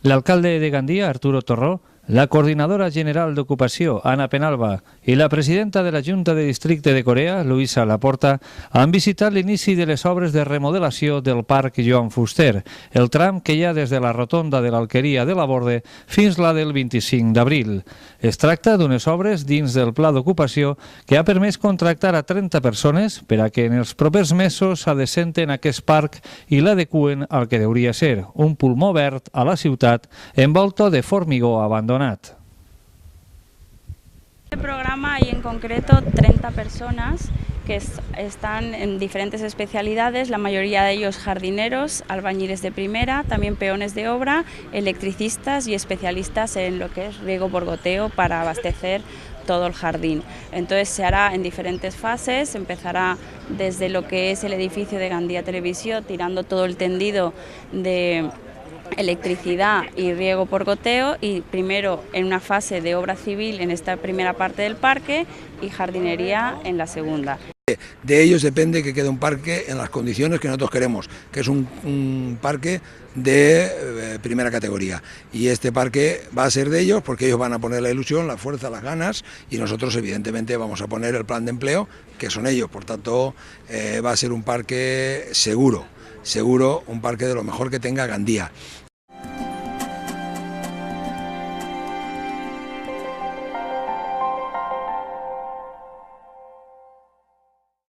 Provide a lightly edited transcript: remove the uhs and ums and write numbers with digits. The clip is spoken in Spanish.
L'alcalde de Gandia, Arturo Torró, la coordinadora general d'Ocupació, Anna Penalba, i la presidenta de la Junta de Districte de Corea, Luisa Laporta, han visitat l'inici de les obres de remodelació del Parc Joan Fuster, el tram que hi ha des de la rotonda de l'Alqueria de la Borde fins la del 25 d'abril. Es tracta d'unes obres dins del pla d'ocupació que ha permès contractar a 30 persones per a que en els propers mesos s'adecenten aquest parc i l'adeqüen al que hauria ser un pulmó verd a la ciutat envolta de formigó abandonat. Este programa hay en concreto 30 personas que están en diferentes especialidades, la mayoría de ellos jardineros, albañiles de primera, también peones de obra, electricistas y especialistas en lo que es riego por goteo para abastecer todo el jardín. Entonces se hará en diferentes fases, empezará desde lo que es el edificio de Gandia Televisión, tirando todo el tendido de electricidad y riego por goteo, y primero en una fase de obra civil en esta primera parte del parque y jardinería en la segunda. De ellos depende que quede un parque en las condiciones que nosotros queremos, que es un parque de primera categoría, y este parque va a ser de ellos porque ellos van a poner la ilusión, la fuerza, las ganas, y nosotros evidentemente vamos a poner el plan de empleo, que son ellos. Por tanto va a ser un parque seguro, un parque de lo mejor que tenga Gandia.